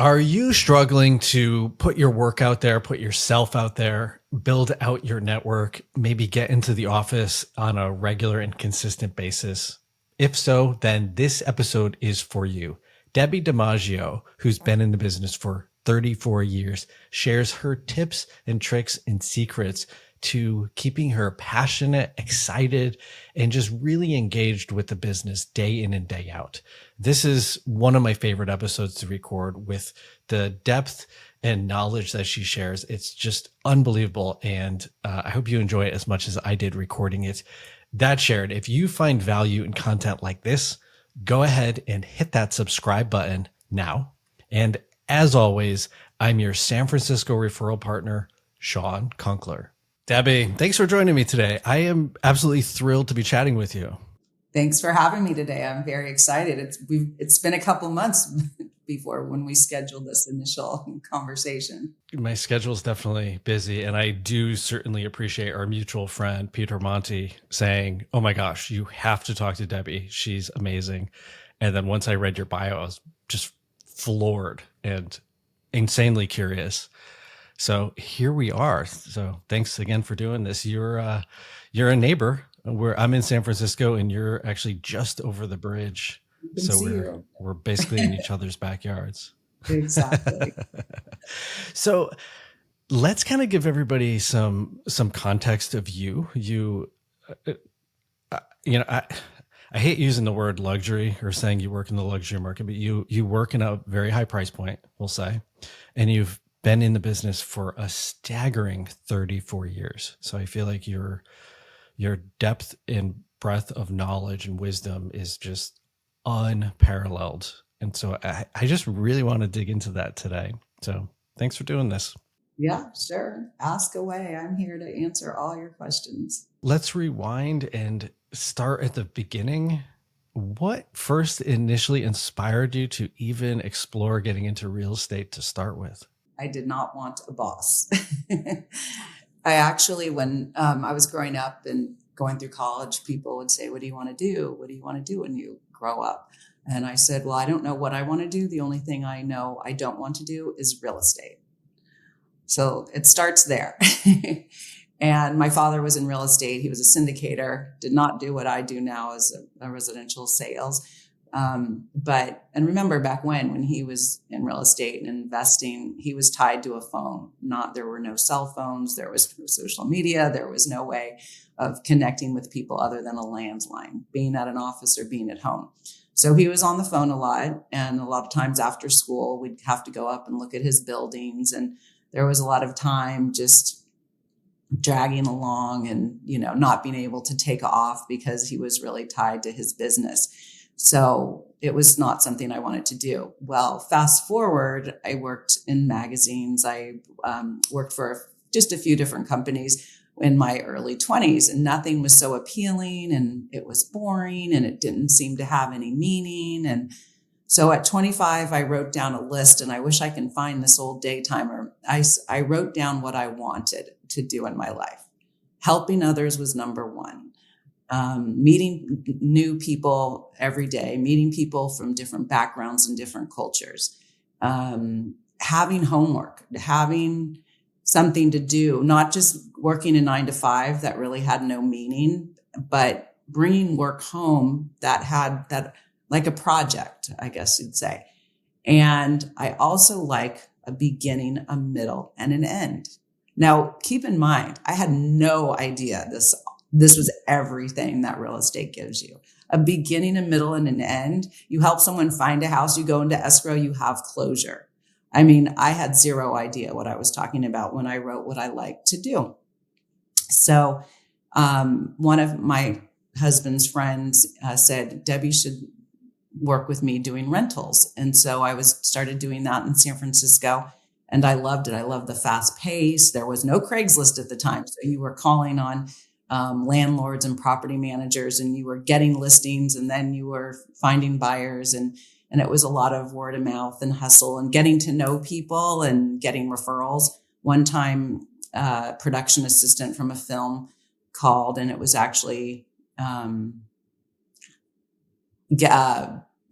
Are you struggling to put your work out there, put yourself out there, build out your network, maybe get into the office on a regular and consistent basis? If so, then this episode is for you. Debbi DiMaggio, who's been in the business for 34 years, shares her tips and tricks and secrets to keeping her passionate, excited, and just really engaged with the business day in and day out. This is one of my favorite episodes to record with the depth and knowledge that she shares. It's just unbelievable. And I hope you enjoy it as much as I did recording it. That shared, if you find value in content like this, go ahead and hit that subscribe button now. And as always, I'm your San Francisco referral partner, Sean Conkler. Debbi, thanks for joining me today. I am absolutely thrilled to be chatting with you. Thanks for having me today. I'm very excited. It's been a couple months before when we scheduled this initial conversation. My schedule is definitely busy, and I do certainly appreciate our mutual friend, Peter Monti, saying, oh my gosh, you have to talk to Debbi. She's amazing. And then once I read your bio, I was just floored and insanely curious. So here we are. So thanks again for doing this. You're a neighbor. I'm in San Francisco, and you're actually just over the bridge. So we're basically in each other's backyards. Exactly. So let's kind of give everybody some context of you. I hate using the word luxury or saying you work in the luxury market, but you work in a very high price point, we'll say, and you've been in the business for a staggering 34 years. So I feel like your depth and breadth of knowledge and wisdom is just unparalleled. And so I just really want to dig into that today. So thanks for doing this. Yeah, sure. Ask away. I'm here to answer all your questions. Let's rewind and start at the beginning. What first initially inspired you to even explore getting into real estate to start with? I did not want a boss. I actually, when I was growing up and going through college, people would say, what do you want to do? What do you want to do when you grow up? And I said, well, I don't know what I want to do. The only thing I know I don't want to do is real estate. So it starts there. And my father was in real estate. He was a syndicator, did not do what I do now as a residential sales. And remember back when he was in real estate and investing, he was tied to a phone. There were no cell phones. There was no social media. There was no way of connecting with people other than a landline, being at an office or being at home. So he was on the phone a lot. And a lot of times after school, we'd have to go up and look at his buildings. And there was a lot of time just dragging along and, not being able to take off because he was really tied to his business. So it was not something I wanted to do. Well, fast forward, I worked in magazines. I worked for just a few different companies in my early 20s, and nothing was so appealing, and it was boring, and it didn't seem to have any meaning. And so at 25, I wrote down a list, and I wish I can find this old daytimer. I wrote down what I wanted to do in my life. Helping others was number one. Meeting new people every day, meeting people from different backgrounds and different cultures, having homework, having something to do, not just working a 9 to 5 that really had no meaning, but bringing work home that had that like a project, I guess you'd say. And I also like a beginning, a middle, and an end. Now, keep in mind, I had no idea this was everything that real estate gives you. A beginning, a middle, and an end. You help someone find a house, you go into escrow, you have closure. I mean, I had zero idea what I was talking about when I wrote what I like to do. So one of my husband's friends said, Debbi should work with me doing rentals. And so I started doing that in San Francisco. And I loved it. I loved the fast pace. There was no Craigslist at the time. So you were calling on landlords and property managers, and you were getting listings, and then you were finding buyers, and it was a lot of word of mouth and hustle and getting to know people and getting referrals. One time, production assistant from a film called, and it was actually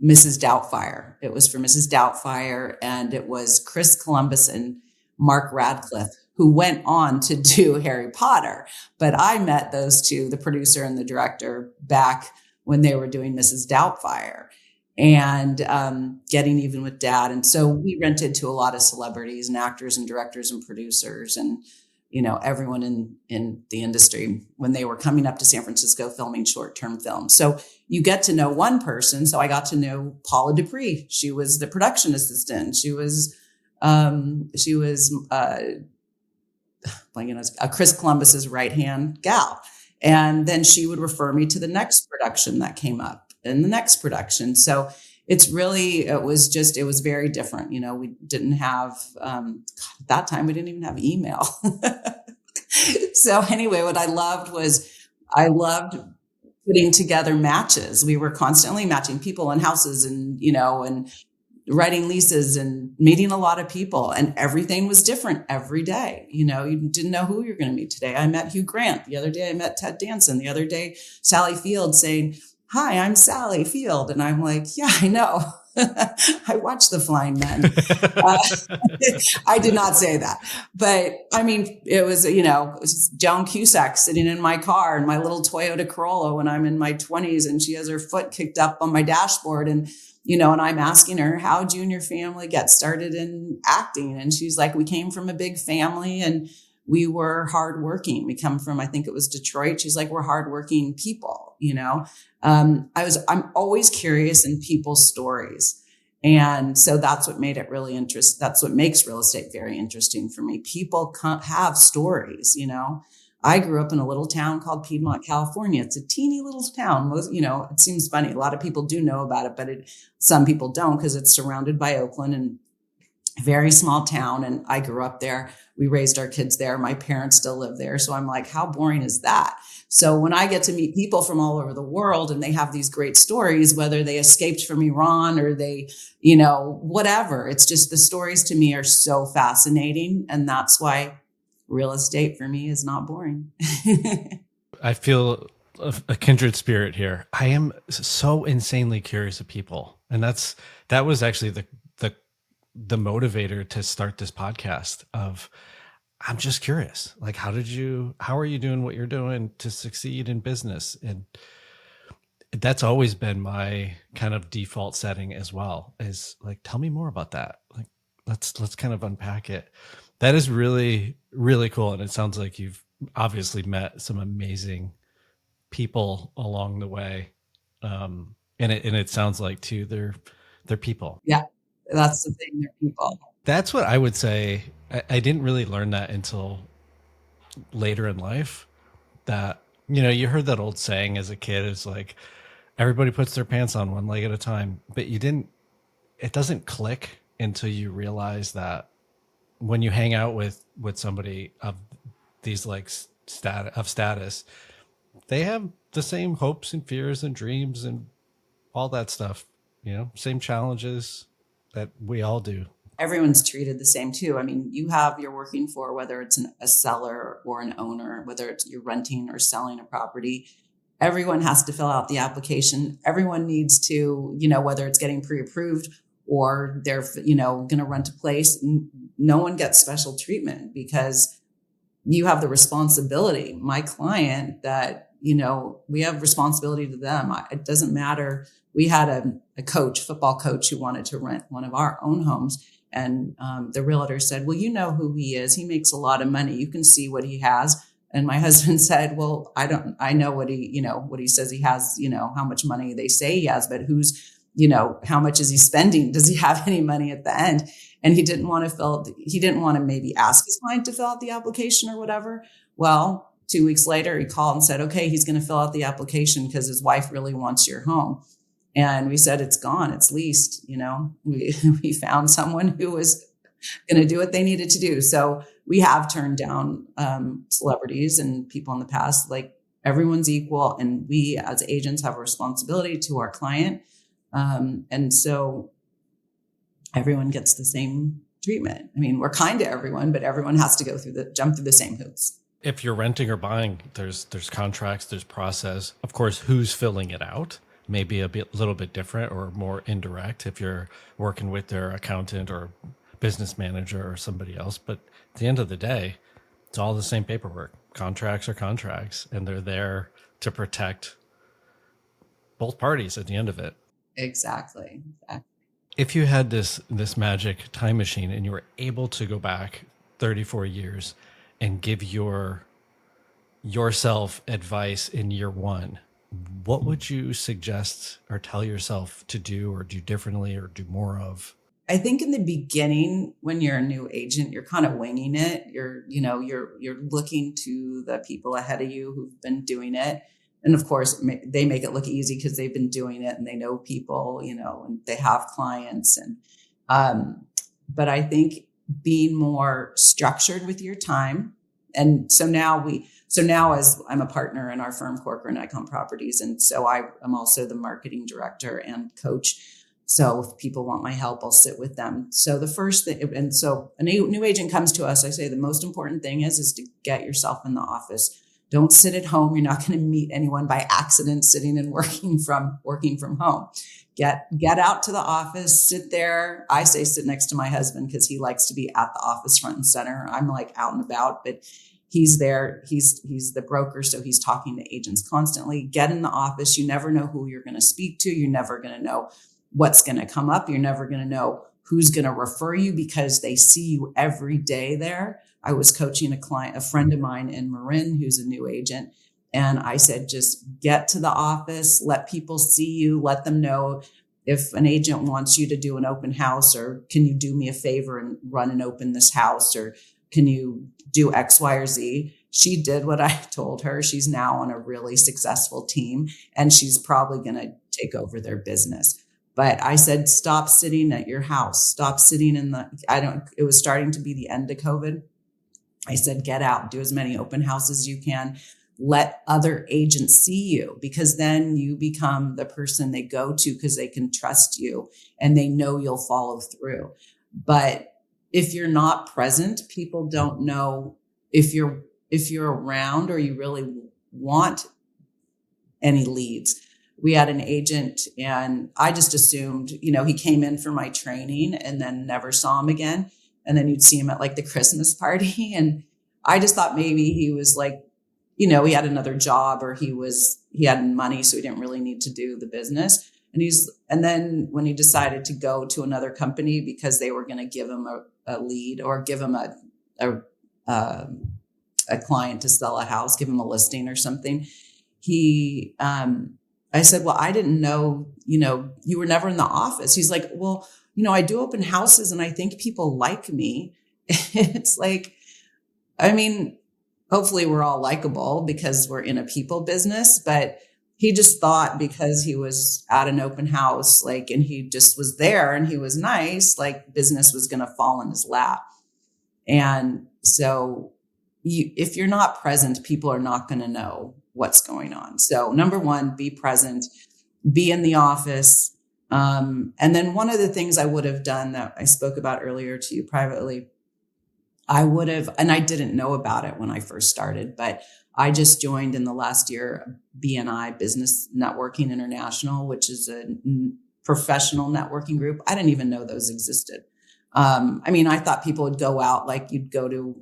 Mrs. Doubtfire. It was for Mrs. Doubtfire, and it was Chris Columbus and Mark Radcliffe, who went on to do Harry Potter. But I met those two, the producer and the director, back when they were doing Mrs. Doubtfire and Getting Even with Dad. And so we rented to a lot of celebrities and actors and directors and producers and, everyone in the industry when they were coming up to San Francisco filming short-term films. So you get to know one person. So I got to know Paula Dupree. She was the production assistant. She was Chris Columbus's right-hand gal. And then she would refer me to the next production that came up and the next production. So it was very different. We didn't have, at that time, we didn't even have email. So anyway, what I loved putting together matches. We were constantly matching people and houses and writing leases and meeting a lot of people, and everything was different every day. You didn't know who you're going to meet today. I met Hugh Grant. The other day I met Ted Danson. The other day, Sally Field saying, "Hi, I'm Sally Field." And I'm like, yeah, I know. I watched The Flying Men. I did not say that. But I mean, it was Joan Cusack sitting in my car in my little Toyota Corolla when I'm in my 20s, and she has her foot kicked up on my dashboard. And I'm asking her, how'd you and your family get started in acting? And she's like, we came from a big family and we were hardworking. We come from, I think it was Detroit. She's like, we're hardworking people, I'm always curious in people's stories. And so that's what made it really interesting. That's what makes real estate very interesting for me. People have stories, I grew up in a little town called Piedmont, California. It's a teeny little town. It seems funny. A lot of people do know about it, but some people don't because it's surrounded by Oakland and very small town. And I grew up there. We raised our kids there. My parents still live there. So I'm like, how boring is that? So when I get to meet people from all over the world and they have these great stories, whether they escaped from Iran or they, whatever, it's just the stories to me are so fascinating. And that's why real estate for me is not boring. I feel a kindred spirit here. I am so insanely curious of people. And that was actually the motivator to start this podcast of, I'm just curious. Like, how are you doing what you're doing to succeed in business? And that's always been my kind of default setting as well, is like, tell me more about that. Like, let's kind of unpack it. That is really, really cool. And it sounds like you've obviously met some amazing people along the way. And it sounds like too, they're people. Yeah, that's the thing. They're people. That's what I would say. I didn't really learn that until later in life, that, you heard that old saying as a kid, is like, everybody puts their pants on one leg at a time, but it doesn't click until you realize that when you hang out with somebody of these like status, they have the same hopes and fears and dreams and all that stuff, same challenges that we all do. Everyone's treated the same too. I mean, you're working for, whether it's a seller or an owner, whether it's you're renting or selling a property, everyone has to fill out the application. Everyone needs to, whether it's getting pre-approved or they're, going to rent a place. No one gets special treatment because you have the responsibility. My client that, we have responsibility to them. It doesn't matter. We had a football coach who wanted to rent one of our own homes. And the realtor said, well, you know who he is. He makes a lot of money. You can see what he has. And my husband said, well, I know what he says he has, how much money they say he has, but how much is he spending? Does he have any money at the end? And he didn't want to maybe ask his client to fill out the application or whatever. Well, 2 weeks later, he called and said, okay, he's going to fill out the application because his wife really wants your home. And we said, it's gone, it's leased. We found someone who was going to do what they needed to do. So we have turned down celebrities and people in the past. Like, everyone's equal. And we as agents have a responsibility to our client. And so everyone gets the same treatment. I mean, we're kind to everyone, but everyone has to jump through the same hoops. If you're renting or buying, there's contracts, there's process. Of course, who's filling it out? maybe little bit different or more indirect if you're working with their accountant or business manager or somebody else. But at the end of the day, it's all the same paperwork. Contracts are contracts, and they're there to protect both parties at the end of it. Exactly. If you had this magic time machine and you were able to go back 34 years and give yourself advice in year one, what would you suggest or tell yourself to do or do differently or do more of? I think in the beginning, when you're a new agent, you're kind of winging it. You're looking to the people ahead of you who've been doing it. And of course, they make it look easy because they've been doing it and they know people, and they have clients. But I think being more structured with your time. And so now as I'm a partner in our firm, Corcoran Icon Properties. And so I am also the marketing director and coach. So if people want my help, I'll sit with them. So the first thing, and so a new agent comes to us, I say the most important thing is to get yourself in the office. Don't sit at home. You're not going to meet anyone by accident sitting and working from home. Get out to the office, sit there. I say sit next to my husband because he likes to be at the office front and center. I'm like out and about, but he's there. He's the broker. So he's talking to agents constantly. Get in the office. You never know who you're going to speak to. You're never going to know what's going to come up. You're never going to know who's going to refer you because they see you every day there. I was coaching a friend of mine in Marin, who's a new agent. And I said, just get to the office, let people see you, let them know if an agent wants you to do an open house, or can you do me a favor and run and open this house, or can you do X, Y, or Z? She did what I told her. She's now on a really successful team and she's probably going to take over their business. But I said, stop sitting at your house. Stop sitting it was starting to be the end of COVID. I said, get out, do as many open houses as you can. Let other agents see you, because then you become the person they go to because they can trust you and they know you'll follow through. But if you're not present, people don't know if you're around or you really want any leads. We had an agent and I just assumed, he came in for my training and then never saw him again. And then you'd see him at like the Christmas party. And I just thought maybe he was like, he had another job or he had money, so he didn't really need to do the business. And then when he decided to go to another company because they were going to give him a lead or give him a client to sell a house, give him a listing or something, I said, well, I didn't know, you were never in the office. He's like, well, I do open houses and I think people like me. It's like, hopefully we're all likable because we're in a people business, but he just thought because he was at an open house, and he just was there and he was nice, business was going to fall in his lap. And so if you're not present, people are not going to know what's going on. So number one, be present, be in the office. And then one of the things I would have done that I spoke about earlier to you privately, and I didn't know about it when I first started, but I just joined in the last year, BNI, Business Networking International, which is a professional networking group. I didn't even know those existed. I thought people would go out, you'd go to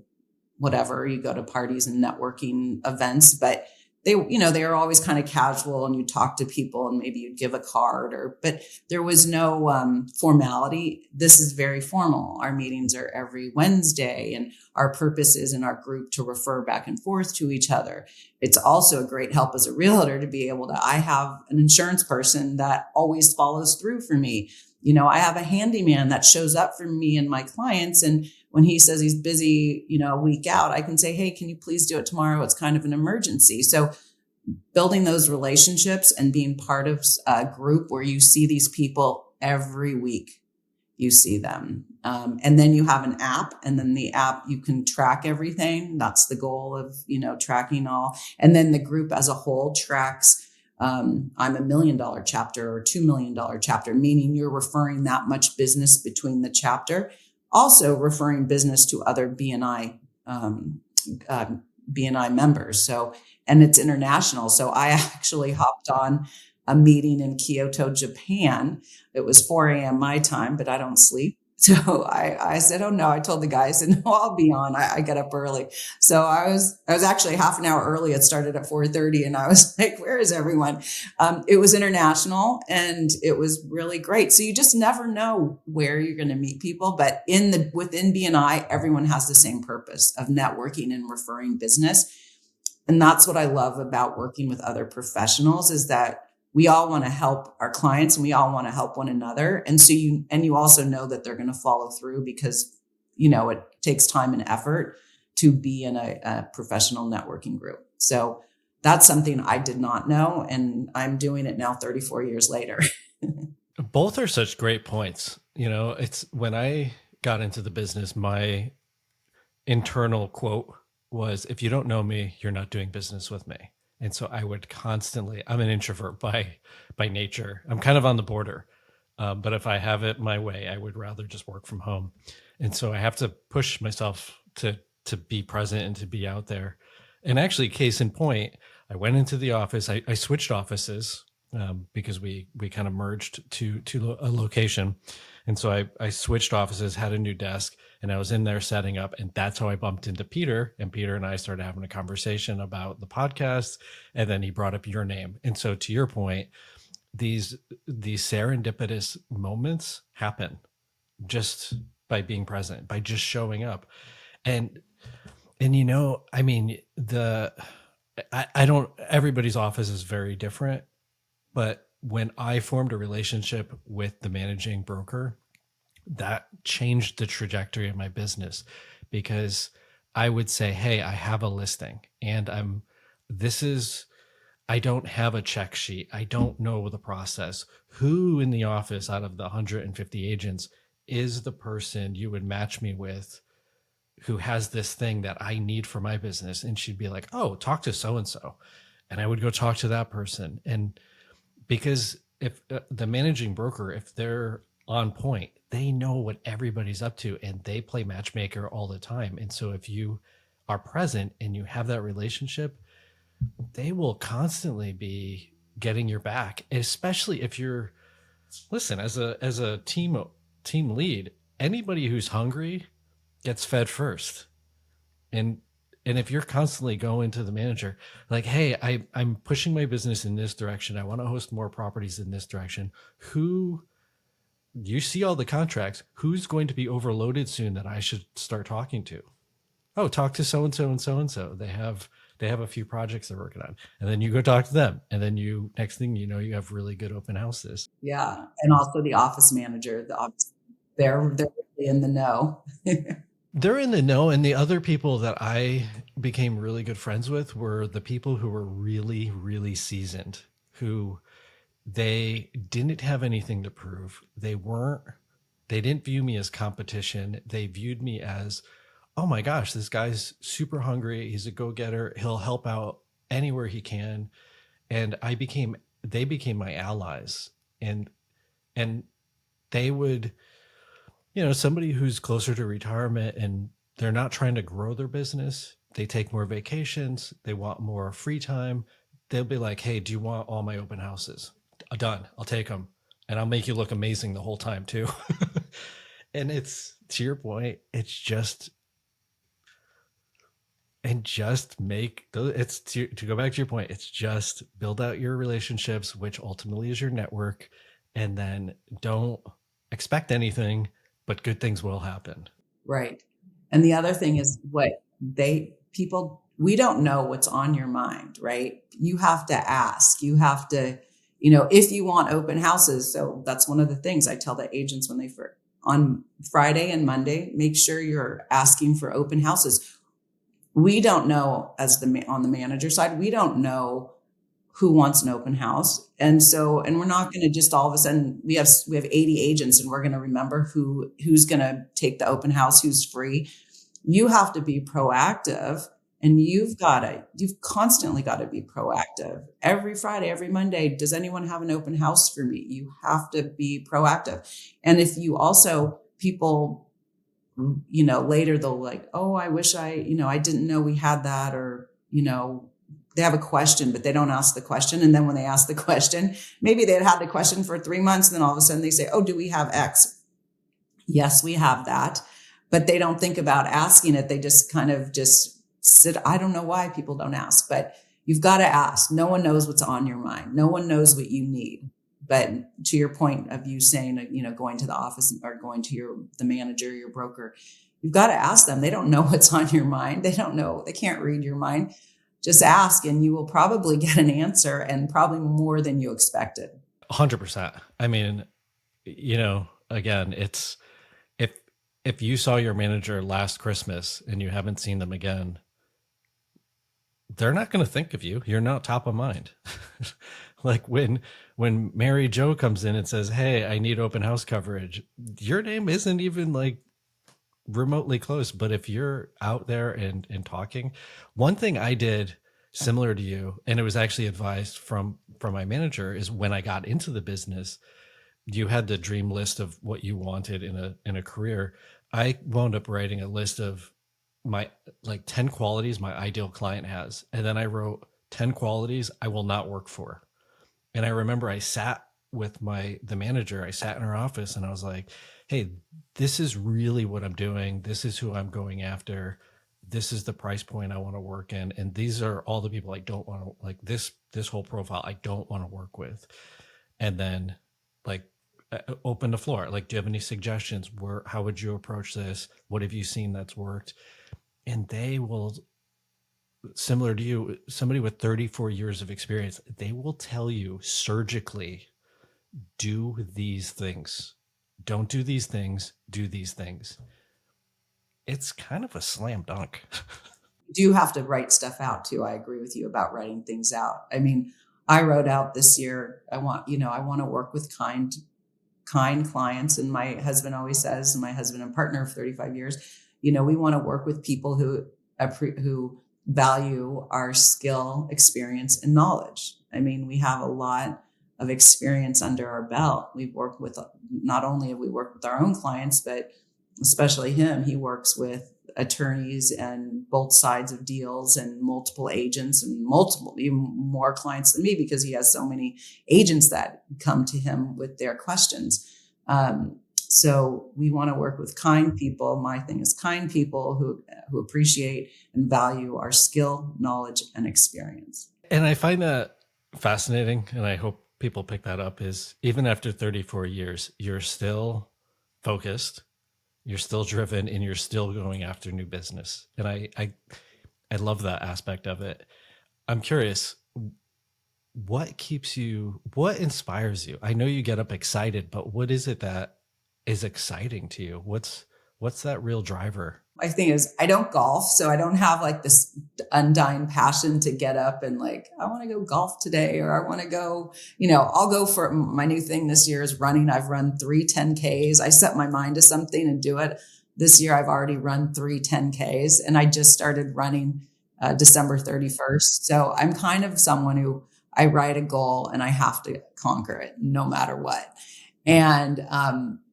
whatever, you go to parties and networking events, but they were always kind of casual and you talk to people and maybe you'd give a card but there was no formality. This is very formal. Our meetings are every Wednesday and our purpose is in our group to refer back and forth to each other. It's also a great help as a realtor to be able to, I have an insurance person that always follows through for me. I have a handyman that shows up for me and my clients. And when he says he's busy, a week out, I can say, hey, can you please do it tomorrow? It's kind of an emergency. So building those relationships and being part of a group where you see these people every week, you see them. And then you have an app, and then the app, you can track everything. That's the goal of, tracking all. And then the group as a whole tracks. I'm $1 million chapter or $2 million chapter, meaning you're referring that much business between the chapter, also referring business to other BNI members. So, and it's international. So I actually hopped on a meeting in Kyoto, Japan. It was 4 a.m. my time, but I don't sleep. So I said, oh no, I told the guy, I said, no, I'll be on. I get up early. So I was actually half an hour early. It started at 4:30 and I was like, where is everyone? It was international and it was really great. So you just never know where you're going to meet people, but within BNI, everyone has the same purpose of networking and referring business. And that's what I love about working with other professionals is that we all want to help our clients and we all want to help one another. And so you also know that they're going to follow through because, it takes time and effort to be in a professional networking group. So that's something I did not know. And I'm doing it now 34 years later. Both are such great points. It's when I got into the business, my internal quote was, if you don't know me, you're not doing business with me. And so I would constantly, I'm an introvert by nature. I'm kind of on the border. But if I have it my way, I would rather just work from home. And so I have to push myself to be present and to be out there. And actually, case in point, I went into the office. I switched offices because we kind of merged to a location. And so I switched offices, had a new desk, and I was in there setting up. And that's how I bumped into Peter. And Peter and I started having a conversation about the podcast. And then he brought up your name. And so to your point, these serendipitous moments happen just by being present, by just showing up. And I mean, I don't, everybody's office is very different, but when I formed a relationship with the managing broker, that changed the trajectory of my business because I would say, hey, I have a listing and I don't have a check sheet. I don't know the process. Who in the office out of the 150 agents is the person you would match me with who has this thing that I need for my business? And she'd be like, oh, talk to so-and-so. And I would go talk to that person. And because if the managing broker, if they're on point, they know what everybody's up to and they play matchmaker all the time. And so if you are present and you have that relationship, they will constantly be getting your back, especially if you're, listen, as a team lead, anybody who's hungry gets fed first. And if you're constantly going to the manager, like, hey, I'm pushing my business in this direction. I want to host more properties in this direction. You see all the contracts, who's going to be overloaded soon that I should start talking to? Oh, talk to so-and-so and so-and-so. They have a few projects they're working on. And then you go talk to them. And then next thing you know, you have really good open houses. Yeah. And also the office manager, they're really in the know. They're in the know. And the other people that I became really good friends with were the people who were really, really seasoned, who they didn't have anything to prove. They didn't view me as competition. They viewed me as, oh my gosh, this guy's super hungry. He's a go-getter. He'll help out anywhere he can. And they became my allies. And they would, somebody who's closer to retirement and they're not trying to grow their business. They take more vacations. They want more free time. They'll be like, hey, do you want all my open houses? Done. I'll take them. And I'll make you look amazing the whole time too. And it's, to your point, it's just, and just make those, it's to go back to your point, it's just build out your relationships, which ultimately is your network, and then don't expect anything, but good things will happen. Right. And the other thing is we don't know what's on your mind, right? You have to ask, you have to, if you want open houses. So that's one of the things I tell the agents when on Friday and Monday, make sure you're asking for open houses. We don't know on the manager side, we don't know who wants an open house. And we're not going to just all of a sudden, we have 80 agents and we're going to remember who's going to take the open house, who's free. You have to be proactive and you've constantly got to be proactive. Every Friday, every Monday, does anyone have an open house for me? You have to be proactive. And if you also, people, later they'll like, oh, I wish I didn't know we had that, or, they have a question, but they don't ask the question. And then when they ask the question, maybe they'd had the question for 3 months. And then all of a sudden they say, oh, do we have X? Yes, we have that. But they don't think about asking it. They just kind of just sit. I don't know why people don't ask, but you've got to ask. No one knows what's on your mind. No one knows what you need. But to your point of you saying, going to the office or going to the manager, your broker, you've got to ask them. They don't know what's on your mind. They don't know. They can't read your mind. Just ask and you will probably get an answer, and probably more than you expected. 100%. I mean, again, it's if you saw your manager last Christmas and you haven't seen them again, they're not going to think of you. You're not top of mind. Like when Mary Jo comes in and says, hey, I need open house coverage, your name isn't even like remotely close. But if you're out there and talking, one thing I did similar to you, and it was actually advised from my manager, is when I got into the business, you had the dream list of what you wanted in a career. I wound up writing a list of my 10 qualities my ideal client has. And then I wrote 10 qualities I will not work for. And I remember I sat with the manager, I sat in her office and I was like, hey, this is really what I'm doing. This is who I'm going after. This is the price point I want to work in. And these are all the people I don't want to, like this whole profile I don't want to work with. And then open the floor. Like, do you have any suggestions? How would you approach this? What have you seen that's worked? And they will, similar to you, somebody with 34 years of experience, they will tell you surgically, do these things. Don't do these things, do these things. It's kind of a slam dunk. You do have to write stuff out too. I agree with you about writing things out. I mean, I wrote out this year, I want to work with kind clients. And my husband always says, and my husband and partner of 35 years, we want to work with people who value our skill, experience, and knowledge. I mean, we have a lot of experience under our belt. We've worked with, not only have we worked with our own clients, but especially him, he works with attorneys and both sides of deals and multiple agents and even more clients than me, because he has so many agents that come to him with their questions. So we want to work with kind people. My thing is kind people who appreciate and value our skill, knowledge, and experience. And I find that fascinating, and I hope people pick that up, is even after 34 years, you're still focused, you're still driven, and you're still going after new business. And I love that aspect of it. I'm curious, what inspires you? I know you get up excited, but what is it that is exciting to you? What's that real driver? My thing is, I don't golf, so I don't have like this undying passion to get up and like, I want to go golf today, or I want to go, I'll go for my new thing this year is running. I've run 3 10Ks. I set my mind to something and do it. This year, I've already run 3 10Ks, and I just started running December 31st. So I'm kind of someone who I write a goal and I have to conquer it no matter what. And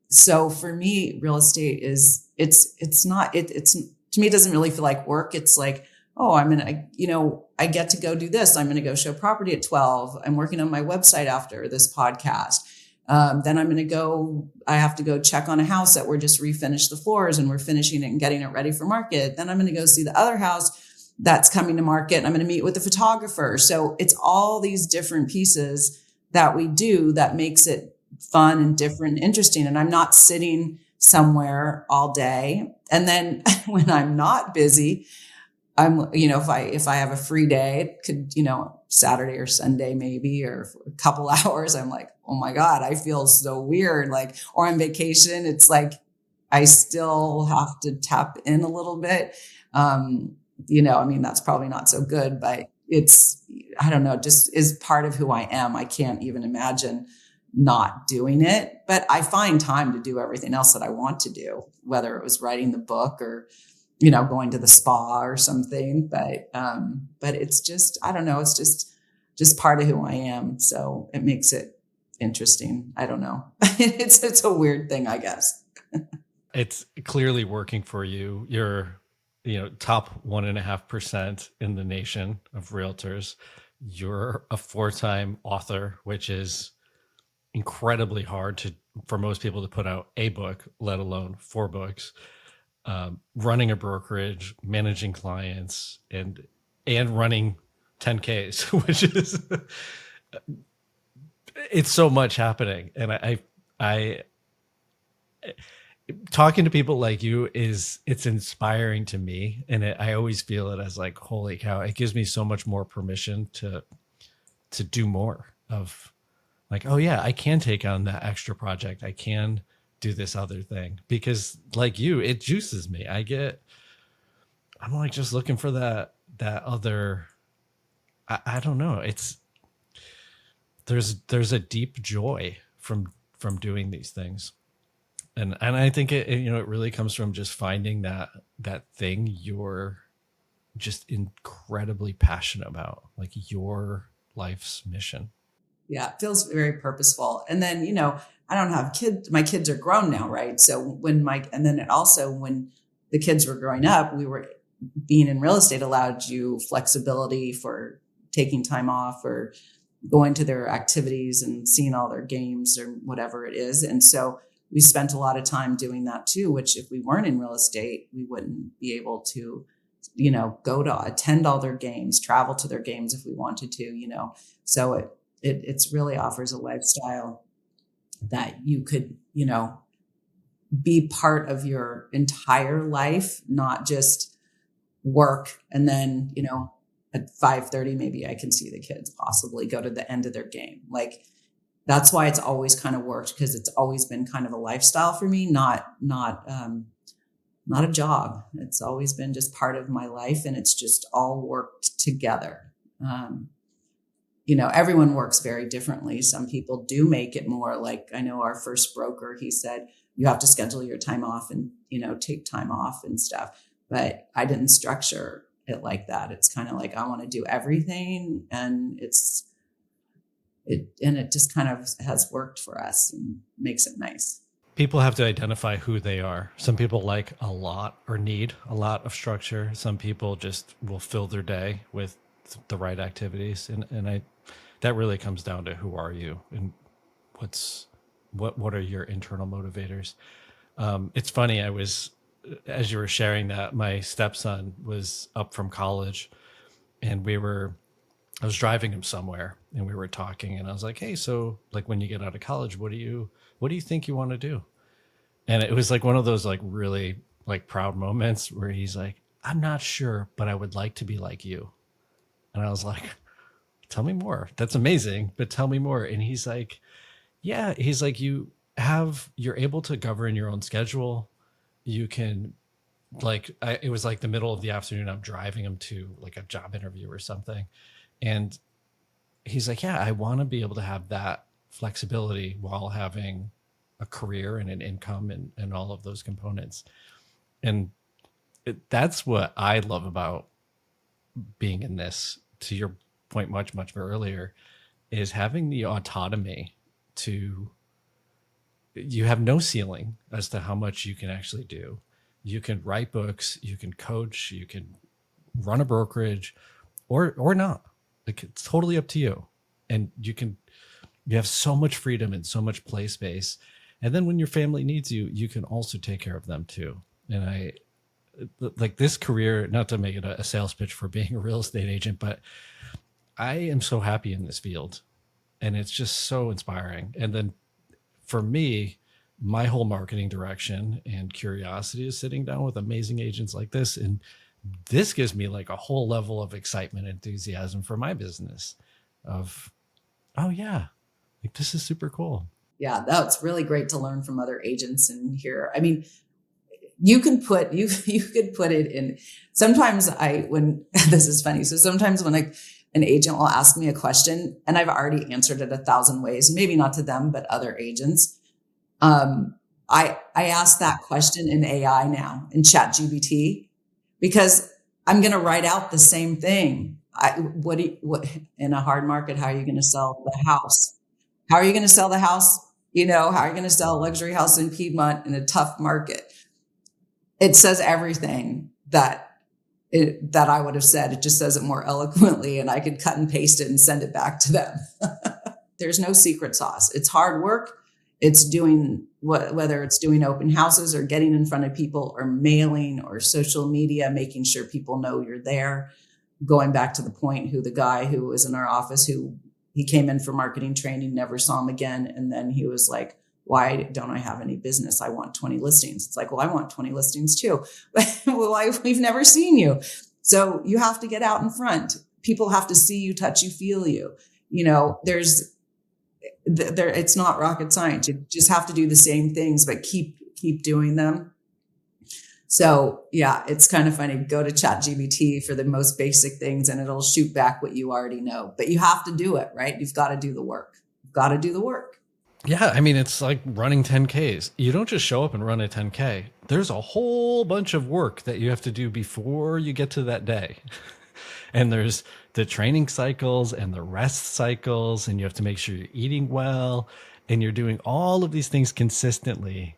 so for me, real estate is, it's to me, it doesn't really feel like work. It's like, oh, I get to go do this. I'm going to go show property at 12. I'm working on my website after this podcast. Then I have to go check on a house that we're just refinished the floors and we're finishing it and getting it ready for market. Then I'm going to go see the other house that's coming to market, and I'm going to meet with the photographer. So it's all these different pieces that we do that makes it fun and different and interesting. And I'm not sitting somewhere all day. And then when I'm not busy, I'm, if I have a free day, it could, Saturday or Sunday maybe, or for a couple hours, I'm like, oh my God, I feel so weird. Like, or on vacation, it's like, I still have to tap in a little bit. That's probably not so good, but it's, I don't know, just is part of who I am. I can't even imagine not doing it, but I find time to do everything else that I want to do, whether it was writing the book or, going to the spa or something. But it's just, I don't know, it's just part of who I am. So it makes it interesting. I don't know. It's a weird thing, I guess. It's clearly working for you. You're top 1.5% in the nation of realtors. You're a 4-time author, which is incredibly hard for most people to put out a book, let alone 4 books. Running a brokerage, managing clients, and running 10Ks, which is it's so much happening. And I talking to people like you it's inspiring to me, and I always feel it as like, holy cow, it gives me so much more permission to do more of, like, oh yeah, I can take on that extra project, I can do this other thing, because like you, it juices me. I'm like just looking for that other, I don't know, it's there's a deep joy from doing these things. And I think it really comes from just finding that thing you're just incredibly passionate about, like your life's mission. Yeah, it feels very purposeful. And then, I don't have kids. My kids are grown now, right? So and then it also, when the kids were growing up, being in real estate allowed you flexibility for taking time off or going to their activities and seeing all their games or whatever it is. And so we spent a lot of time doing that too, which if we weren't in real estate, we wouldn't be able to, go to attend all their games, travel to their games if we wanted to. So it's really offers a lifestyle that you could, be part of your entire life, not just work. And then, at 5:30, maybe I can see the kids possibly go to the end of their game. Like, that's why it's always kind of worked, because it's always been kind of a lifestyle for me, not a job. It's always been just part of my life, and it's just all worked together. Everyone works very differently. Some people do make it more, like, I know our first broker, he said, you have to schedule your time off and, take time off and stuff. But I didn't structure it like that. It's kind of like, I want to do everything. And it just kind of has worked for us and makes it nice. People have to identify who they are. Some people like a lot or need a lot of structure. Some people just will fill their day with the right activities. And that really comes down to, who are you and what are your internal motivators? It's funny. As you were sharing that, my stepson was up from college, and I was driving him somewhere, and we were talking, and I was like, hey, so like, when you get out of college, what do you think you want to do? And it was like one of those like really like proud moments where he's like, I'm not sure, but I would like to be like you. And I was like, tell me more. That's amazing, but tell me more. And he's like, yeah, he's like, you're able to govern your own schedule. You can, like, it was like the middle of the afternoon, I'm driving him to like a job interview or something. And he's like, yeah, I want to be able to have that flexibility while having a career and an income and all of those components. And that's what I love about being in this, to your point much, much earlier, is having the autonomy you have no ceiling as to how much you can actually do. You can write books, you can coach, you can run a brokerage, or not. Like, it's totally up to you. And you have so much freedom and so much play space. And then when your family needs you, you can also take care of them too. And I like this career, not to make it a sales pitch for being a real estate agent, but I am so happy in this field, and it's just so inspiring. And then for me, my whole marketing direction and curiosity is sitting down with amazing agents like this. And this gives me like a whole level of excitement, enthusiasm for my business of, oh yeah, like, this is super cool. Yeah, that's really great to learn from other agents and hear. I mean, you could put it in. Sometimes when this is funny. So sometimes when an agent will ask me a question and I've already answered it 1,000 ways, maybe not to them, but other agents. I ask that question in AI now, in ChatGPT, because I'm going to write out the same thing. What in a hard market, how are you going to sell the house? How are you going to sell the house? How are you going to sell a luxury house in Piedmont in a tough market? It says everything that that I would have said. It just says it more eloquently, and I could cut and paste it and send it back to them. There's no secret sauce. It's hard work. It's doing whether it's doing open houses or getting in front of people or mailing or social media, making sure people know you're there. Going back to the point, the guy who was in our office, who he came in for marketing training, never saw him again. And then he was like, why don't I have any business? I want 20 listings. It's like, well, I want 20 listings too. Well, we've never seen you. So you have to get out in front. People have to see you, touch you, feel you. It's not rocket science. You just have to do the same things, but keep doing them. So yeah, it's kind of funny. Go to ChatGPT for the most basic things and it'll shoot back what you already know, but you have to do it, right? You've got to do the work. You've got to do the work. Yeah. I mean, it's like running 10Ks. You don't just show up and run a 10K. There's a whole bunch of work that you have to do before you get to that day. And there's the training cycles and the rest cycles, and you have to make sure you're eating well and you're doing all of these things consistently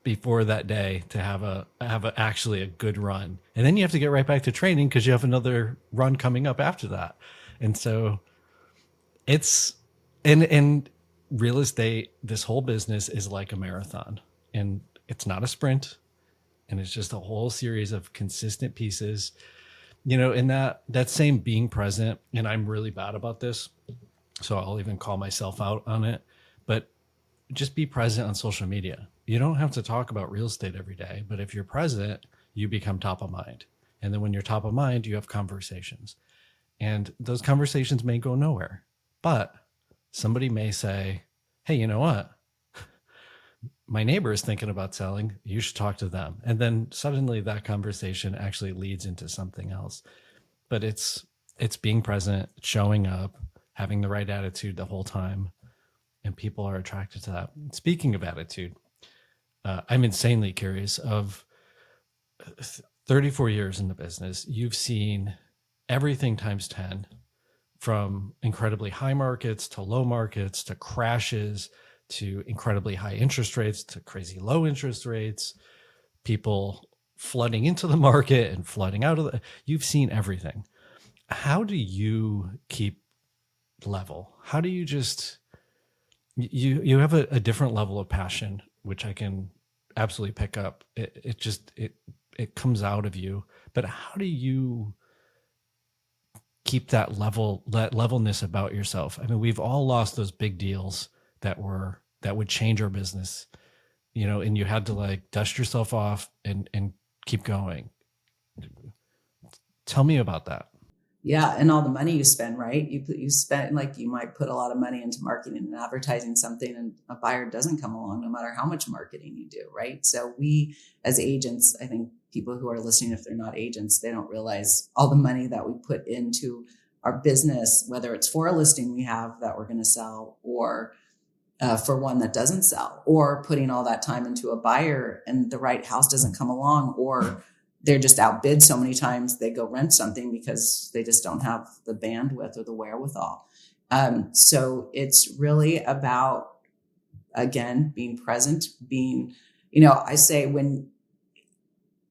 before that day to have actually a good run. And then you have to get right back to training because you have another run coming up after that. And so it's and real estate, this whole business is like a marathon, and it's not a sprint, and it's just a whole series of consistent pieces. In that same being present, and I'm really bad about this, so I'll even call myself out on it, but just be present on social media. You don't have to talk about real estate every day, but if you're present, you become top of mind. And then when you're top of mind, you have conversations. And those conversations may go nowhere, but somebody may say, hey, you know what? My neighbor is thinking about selling. You should talk to them. And then suddenly that conversation actually leads into something else. But it's being present, showing up, having the right attitude the whole time. And people are attracted to that. Speaking of attitude, I'm insanely curious. Of 34 years in the business, you've seen everything times 10, from incredibly high markets to low markets to crashes to incredibly high interest rates to crazy low interest rates, people flooding into the market and flooding out of the, you've seen everything. How do you keep level? How do you just, you have a different level of passion, which I can absolutely pick up. It comes out of you, but how do you keep that levelness about yourself? I mean, we've all lost those big deals that would change our business, and you had to like dust yourself off and keep going. Tell me about that. Yeah. And all the money you spend, right? You spend, like, you might put a lot of money into marketing and advertising something, and a buyer doesn't come along no matter how much marketing you do. Right. So we, as agents, I think people who are listening, if they're not agents, they don't realize all the money that we put into our business, whether it's for a listing we have that we're going to sell, or for one that doesn't sell, or putting all that time into a buyer and the right house doesn't come along, or they're just outbid so many times they go rent something because they just don't have the bandwidth or the wherewithal. So it's really about, again, being present, being, I say, when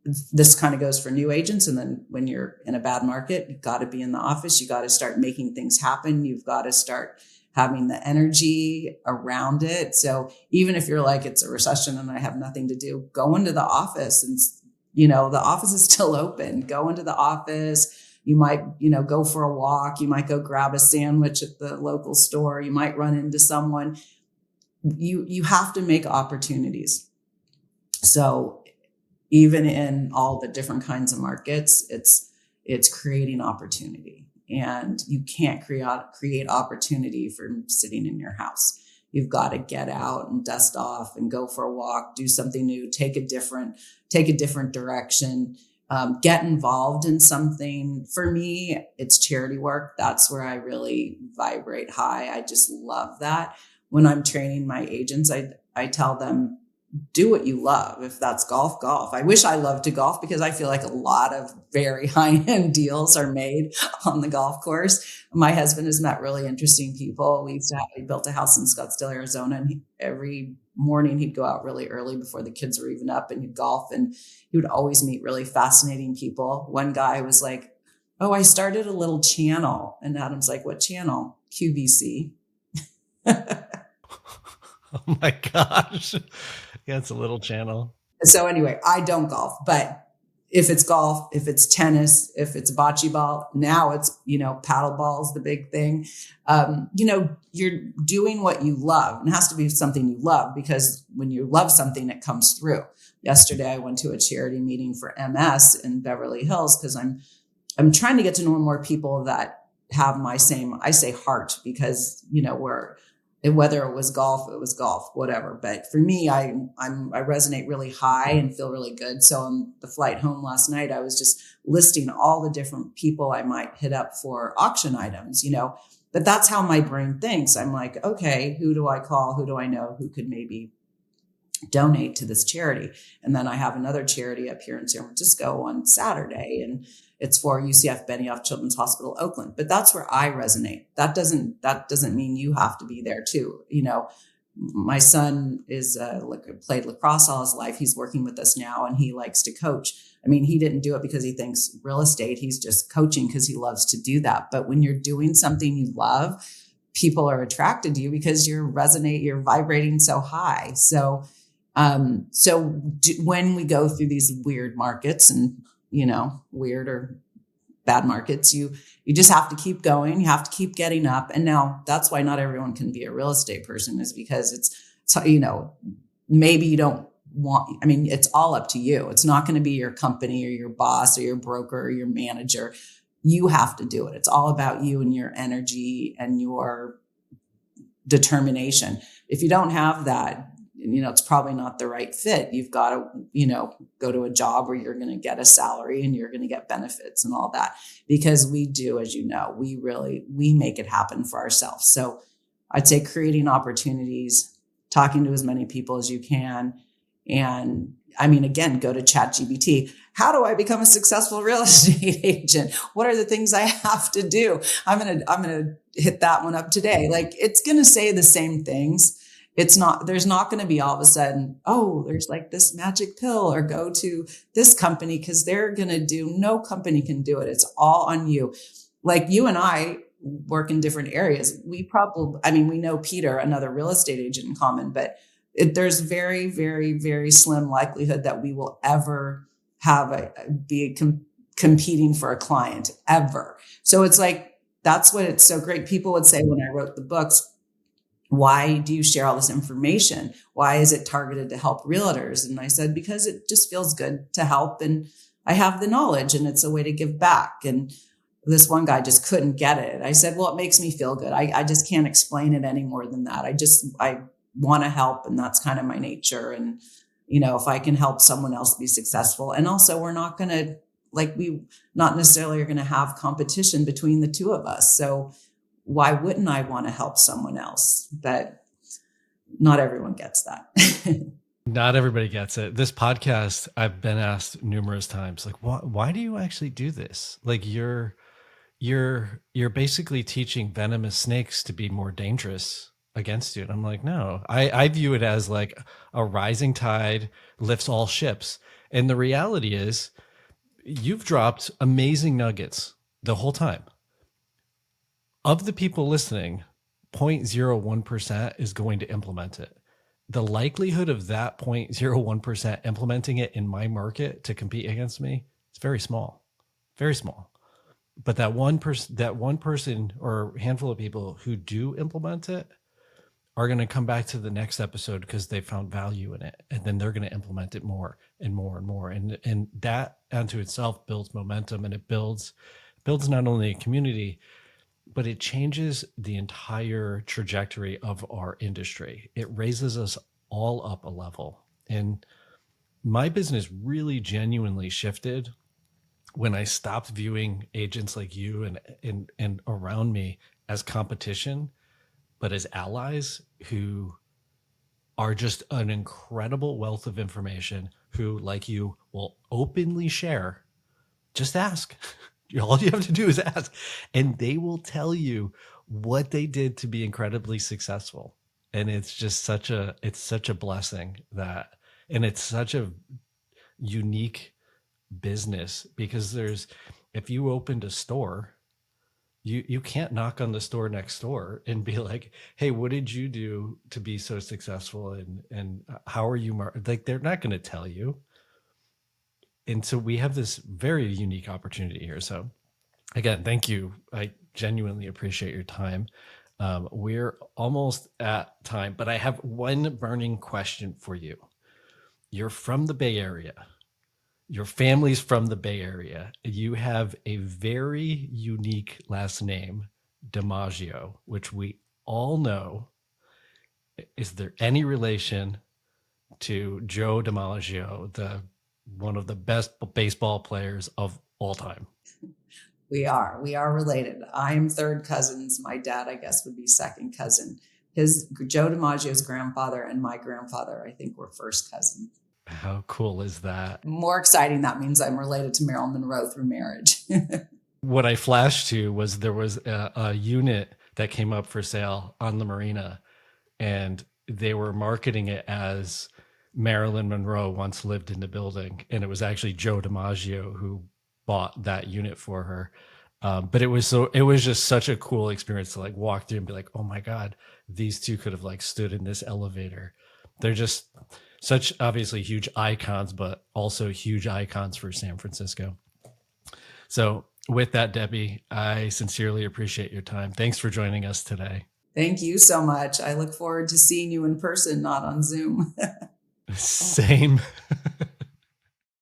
this kind of goes for new agents, and then when you're in a bad market, you've got to be in the office. You got to start making things happen. You've got to start having the energy around it. So even if you're like, it's a recession and I have nothing to do, go into the office, and the office is still open. Go into the office. You might, go for a walk. You might go grab a sandwich at the local store. You might run into someone. You have to make opportunities. So even in all the different kinds of markets, it's creating opportunity. And you can't create opportunity from sitting in your house. You've got to get out and dust off and go for a walk, do something new, take a different direction, get involved in something. For me, it's charity work. That's where I really vibrate high. I just love that. When I'm training my agents, I tell them, do what you love. If that's golf, golf. I wish I loved to golf because I feel like a lot of very high end deals are made on the golf course. My husband has met really interesting people. We built a house in Scottsdale, Arizona, and every morning he'd go out really early before the kids were even up and he'd golf, and he would always meet really fascinating people. One guy was like, "Oh, I started a little channel." And Adam's like, "What channel?" "QVC." Oh my gosh. Yeah, it's a little channel. So anyway, I don't golf, but if it's golf, if it's tennis, if it's bocce ball, now it's, paddle ball's the big thing. You're doing what you love, and it has to be something you love, because when you love something, it comes through. Yesterday, I went to a charity meeting for MS in Beverly Hills because I'm trying to get to know more people that have my same, I say, heart, because, whether it was golf, whatever. But for me, I resonate really high and feel really good. So on the flight home last night, I was just listing all the different people I might hit up for auction items, but that's how my brain thinks. I'm like, okay, who do I call? Who do I know who could maybe donate to this charity? And then I have another charity up here in San Francisco on Saturday, and it's for UCF Benioff Children's Hospital, Oakland. But that's where I resonate. That doesn't mean you have to be there too. My son played lacrosse all his life. He's working with us now, and he likes to coach. I mean, he didn't do it because he thinks real estate. He's just coaching because he loves to do that. But when you're doing something you love, people are attracted to you because you're vibrating so high. So when we go through these weird markets and, weird or bad markets, you just have to keep going. You have to keep getting up. And now that's why not everyone can be a real estate person, is because it's maybe you don't it's all up to you. It's not going to be your company or your boss or your broker or your manager. You have to do it. It's all about you and your energy and your determination. If you don't have that, it's probably not the right fit. You've got to, go to a job where you're going to get a salary and you're going to get benefits and all that, because we do, as you know, we make it happen for ourselves. So I'd say creating opportunities, talking to as many people as you can. And again, go to ChatGPT. How do I become a successful real estate agent? What are the things I have to do? I'm going to hit that one up today. Like, it's going to say the same things. There's not going to be all of a sudden, oh, there's like this magic pill, or go to this company because no company can do it. It's all on you. Like, you and I work in different areas. We know Peter, another real estate agent, in common, but there's very, very, very slim likelihood that we will ever be competing for a client ever. So it's like, that's what it's so great. People would say when I wrote the books, why do you share all this information? Why is it targeted to help realtors? And I said, because it just feels good to help. And I have the knowledge, and it's a way to give back. And this one guy just couldn't get it. I said, well, it makes me feel good. I just can't explain it any more than that. I want to help, and that's kind of my nature. And, if I can help someone else be successful, and also we're not going to, we not necessarily are going to have competition between the two of us. So why wouldn't I want to help someone else? But not everyone gets that. Not everybody gets it. This podcast, I've been asked numerous times, like, why do you actually do this? Like, you're basically teaching venomous snakes to be more dangerous against you. And I'm like, no, I view it as like a rising tide lifts all ships. And the reality is, you've dropped amazing nuggets the whole time. Of the people listening, 0.01% is going to implement it. The likelihood of that 0.01% implementing it in my market to compete against me is very small, very small. But that one person or handful of people who do implement it are going to come back to the next episode because they found value in it, and then they're going to implement it more and more and more. And that unto itself builds momentum, and it builds not only a community, but it changes the entire trajectory of our industry. It raises us all up a level. And my business really genuinely shifted when I stopped viewing agents like you and around me as competition, but as allies who are just an incredible wealth of information who, like you, will openly share. Just ask. All you have to do is ask, and they will tell you what they did to be incredibly successful. And it's just such a blessing that, and it's such a unique business because if you opened a store, you can't knock on the store next door and be like, hey, what did you do to be so successful, and how are you like, they're not going to tell you. And so we have this very unique opportunity here. So again, thank you. I genuinely appreciate your time. We're almost at time, but I have one burning question for you. You're from the Bay Area. Your family's from the Bay Area. You have a very unique last name, DiMaggio, which we all know. Is there any relation to Joe DiMaggio, one of the best baseball players of all time? We are related. I'm third cousins. My dad, I guess, would be second cousin. His Joe DiMaggio's grandfather and my grandfather, I think, were first cousins. How cool is that? More exciting, that means I'm related to Marilyn Monroe through marriage. What I flashed to was there was a unit that came up for sale on the marina, and they were marketing it as Marilyn Monroe once lived in the building, and it was actually Joe DiMaggio who bought that unit for her. But it was just such a cool experience to like walk through and be like, oh my God, these two could have like stood in this elevator. They're just such obviously huge icons, but also huge icons for San Francisco. So with that, Debbie, I sincerely appreciate your time. Thanks for joining us today. Thank you so much. I look forward to seeing you in person, not on Zoom. Same.